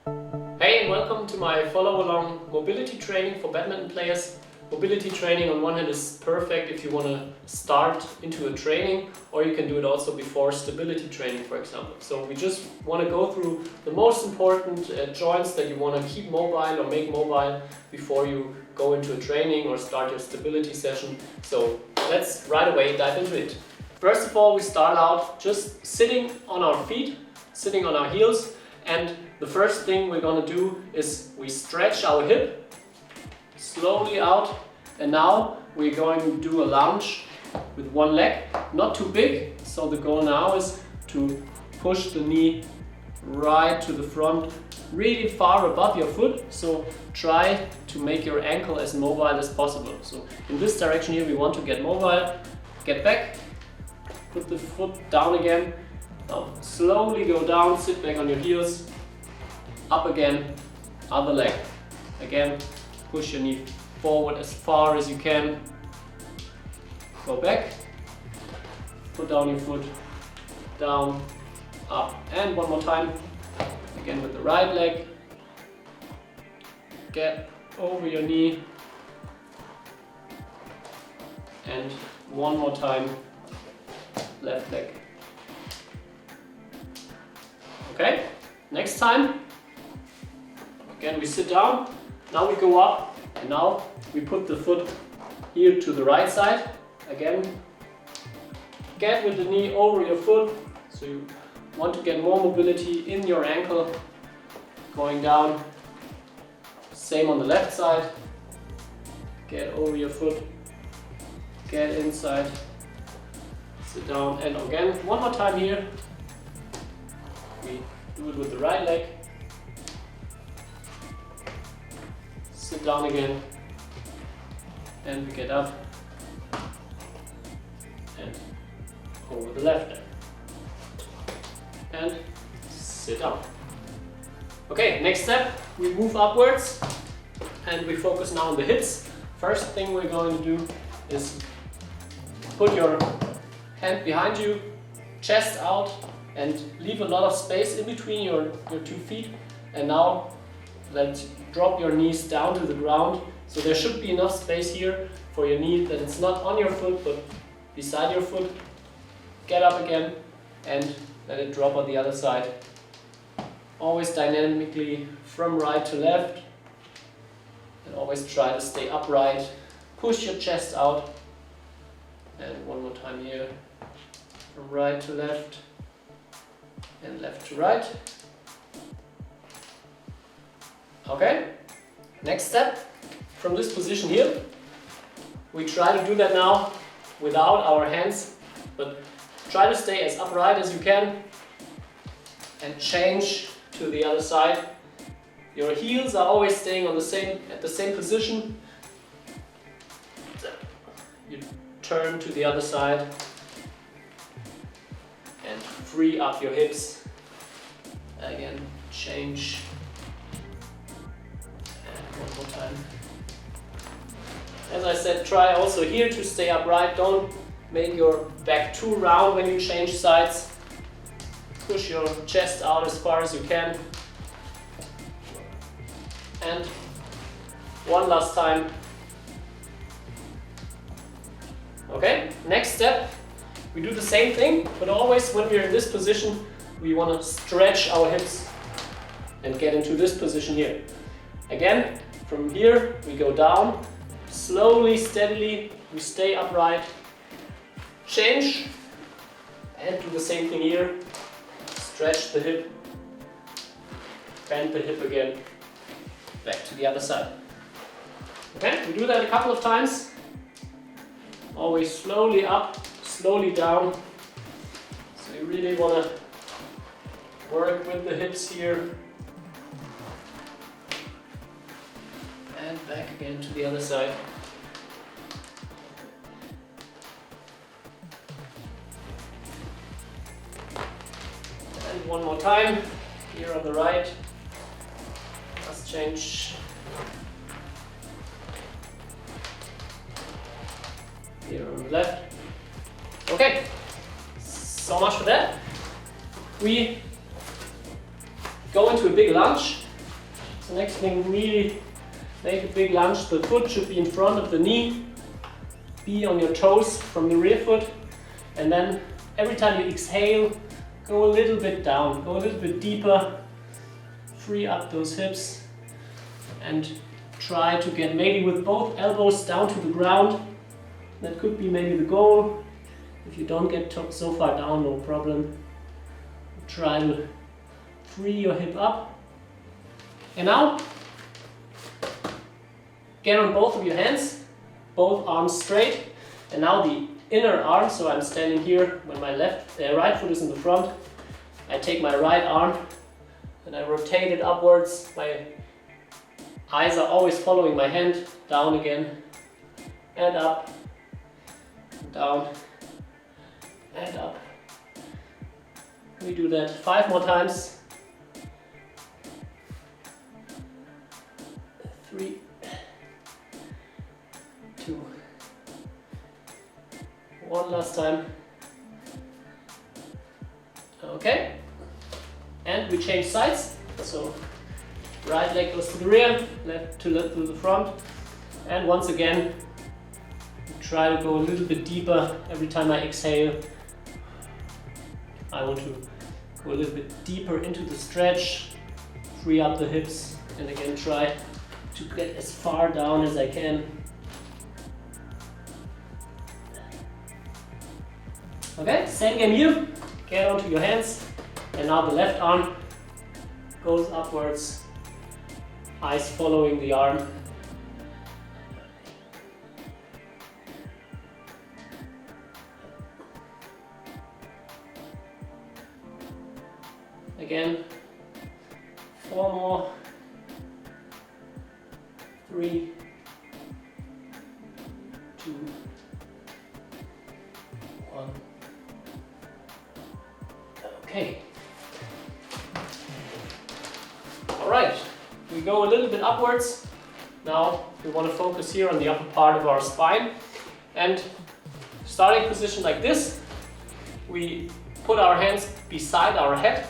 Hey, and welcome to my follow-along mobility training for badminton players. Mobility training on one hand is perfect if you want to start into a training, or you can do it also before stability training, for example. So we just want to go through the most important joints that you want to keep mobile or make mobile before you go into a training or start your stability session. So let's right away dive into it. First of all, we start out just sitting on our feet, sitting on our heels, and the first thing we're going to do is we stretch our hip slowly out, and now we're going to do a lunge with one leg, not too big. So the goal now is to push the knee right to the front, really far above your foot. So try to make your ankle as mobile as possible. So in this direction here we want to get mobile, get back, put the foot down again. Now slowly go down, sit back on your heels, up again, other leg. Again, push your knee forward as far as you can. Go back, put down your foot, down, up, and one more time. Again with the right leg. Get over your knee. And one more time, left leg. Okay, next time, again we sit down, now we go up, and now we put the foot here to the right side. Again, get with the knee over your foot, so you want to get more mobility in your ankle, going down. Same on the left side, get over your foot, get inside, sit down, and again, one more time here. We do it with the right leg. Sit down again. And we get up. And over the left leg. And sit down. Okay, next step, we move upwards. And we focus now on the hips. First thing we're going to do is put your hand behind you, chest out, and leave a lot of space in between your 2 feet. And now let's drop your knees down to the ground. So there should be enough space here for your knee that it's not on your foot but beside your foot. Get up again and let it drop on the other side. Always dynamically from right to left, and always try to stay upright. Push your chest out, and one more time here, from right to left and left to right. Okay, next step, from this position here, we try to do that now without our hands, but try to stay as upright as you can and change to the other side. Your heels are always staying on at the same position. You turn to the other side and free up your hips. Again, change. And one more time. As I said, try also here to stay upright. Don't make your back too round when you change sides. Push your chest out as far as you can. And one last time. Okay, next step, we do the same thing, but always when we're in this position, we want to stretch our hips and get into this position here. Again, from here we go down, slowly, steadily, we stay upright, change, and do the same thing here. Stretch the hip, bend the hip again, back to the other side. Okay, we do that a couple of times. Always slowly up, slowly down. So you really want to work with the hips here. And back again to the other side. And one more time, here on the right. Let's change. Here on the left. Okay, so much for that. We go into a big lunge So next thing, really make a big lunge. The foot should be in front of the knee. Be on your toes from the rear foot. And then every time you exhale, go a little bit down, go a little bit deeper. Free up those hips and try to get maybe with both elbows down to the ground. That could be maybe the goal. If you don't get so far down, no problem. Try to free your hip up. And now, get on both of your hands, both arms straight. And now the inner arm, so I'm standing here when my right foot is in the front. I take my right arm and I rotate it upwards. My eyes are always following my hand, down again, and up, down, and up. We do that 5 more times. 3, 2, 1 last time. Okay, and we change sides. So right leg goes to the rear, left to the front, and once again try to go a little bit deeper every time I exhale. I want to go a little bit deeper into the stretch, free up the hips, and again try to get as far down as I can. Okay, same game here. Get onto your hands, and now the left arm goes upwards, eyes following the arm. Again, 4 more. 3, 2, 1. Okay. Alright, we go a little bit upwards. Now we want to focus here on the upper part of our spine. And starting position like this, we put our hands beside our head.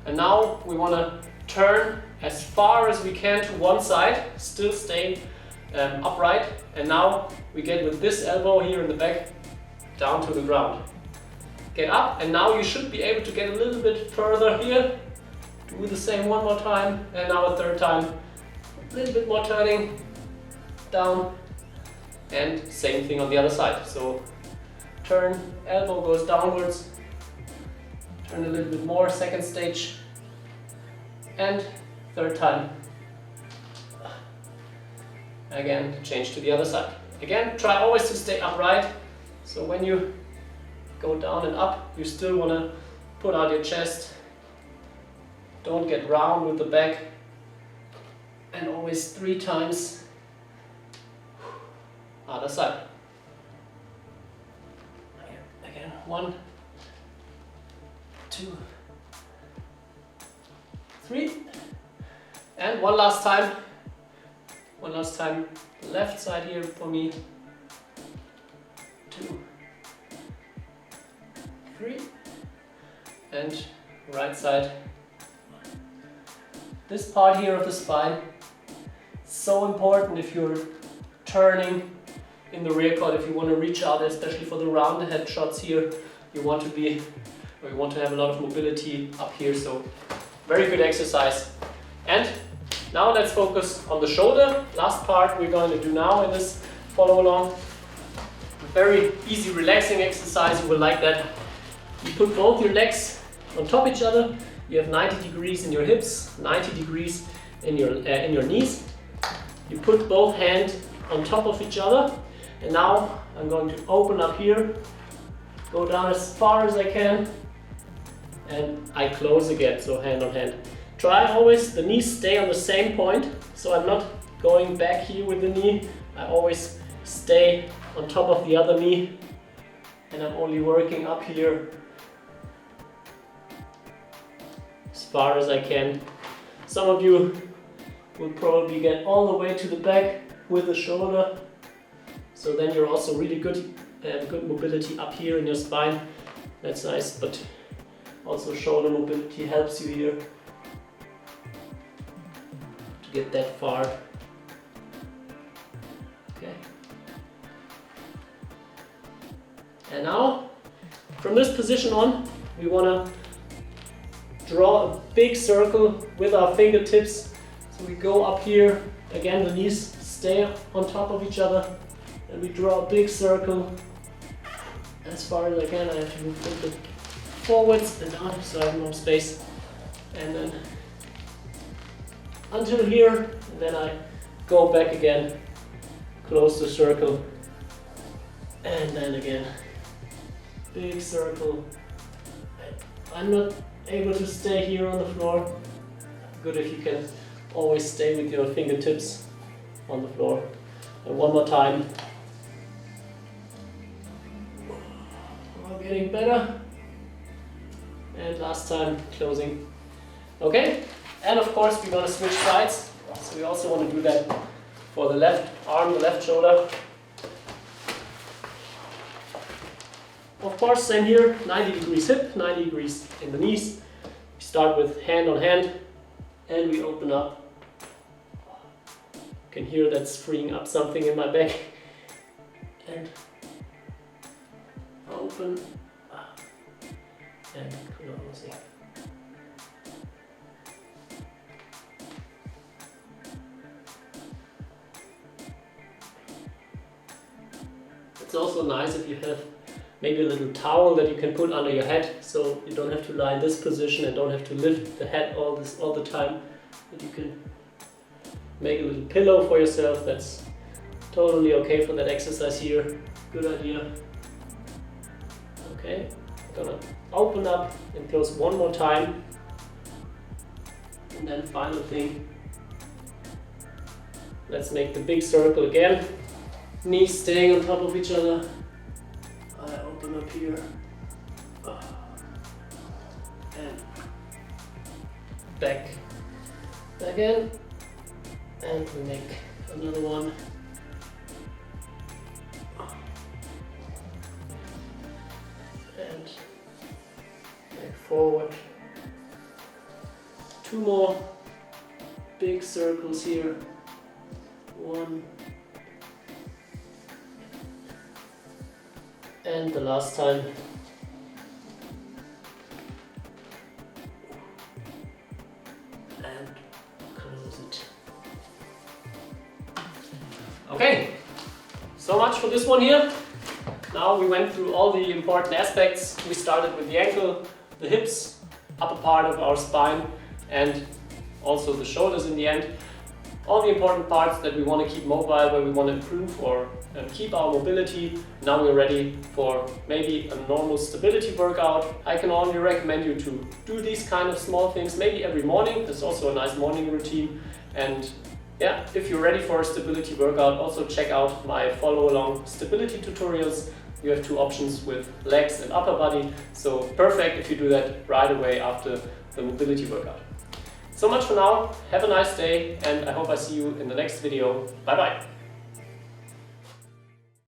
And now we want to turn as far as we can to one side, still staying upright. And now we get with this elbow here in the back down to the ground. Get up, and now you should be able to get a little bit further here. Do the same 1 more time, and now a 3rd time. A little bit more turning, down, and same thing on the other side. So turn, elbow goes downwards, turn a little bit more, 2nd stage, and 3rd time. Again, change to the other side. Again, try always to stay upright. So when you go down and up, you still want to put out your chest. Don't get round with the back. And always 3 times. Other side. Again, 1, 2, 3. And one last time. One last time. Left side here for me. 2, 3. And right side. This part here of the spine is so important if you're turning in the rear quad, if you want to reach out, especially for the rounded head shots here. You want to have a lot of mobility up here, so very good exercise. And now let's focus on the shoulder. Last part we're going to do now in this follow along. Very easy relaxing exercise, you will like that. You put both your legs on top of each other. You have 90 degrees in your hips, 90 degrees in your knees. You put both hands on top of each other. And now I'm going to open up here, go down as far as I can, and I close again, so hand on hand. Try always the knees stay on the same point, so I'm not going back here with the knee. I always stay on top of the other knee, and I'm only working up here as far as I can. Some of you will probably get all the way to the back with the shoulder, so then you're also really good, good mobility up here in your spine. That's nice, but also shoulder mobility helps you here to get that far. Okay. And now, from this position on, we want to draw a big circle with our fingertips. So we go up here, again the knees stay on top of each other, and we draw a big circle as far as I can. I have to move a little bit forwards and down so I have more space. And then until here, and then I go back again, close the circle, and then again, big circle. I'm not able to stay here on the floor. Good if you can always stay with your fingertips on the floor. And one more time. We're getting better. And last time, closing. Okay, and of course we're going to switch sides. So we also want to do that for the left arm, the left shoulder. Of course, same here, 90 degrees hip, 90 degrees in the knees. We start with hand on hand and we open up. You can hear that's freeing up something in my back. And open and closing. It's also nice if you have maybe a little towel that you can put under your head, so you don't have to lie in this position and don't have to lift the head all the time. But you can make a little pillow for yourself. That's totally okay for that exercise here. Good idea. Okay, I'm gonna open up and close one more time. And then final thing, let's make the big circle again. Knees staying on top of each other. I open up here. And back again. And we make another one. And back forward. Two more big circles here. One. And the last time. And close it. Okay, so much for this one here. Now we went through all the important aspects. We started with the ankle, the hips, upper part of our spine, and also the shoulders in the end. All the important parts that we want to keep mobile, where we want to improve or keep our mobility. Now we're ready for maybe a normal stability workout. I can only recommend you to do these kind of small things maybe every morning. There's also a nice morning routine. And yeah, if you're ready for a stability workout, also check out my follow along stability tutorials. You have two options with legs and upper body. So perfect if you do that right away after the mobility workout. So much for now, have a nice day, and I hope I see you in the next video. Bye bye!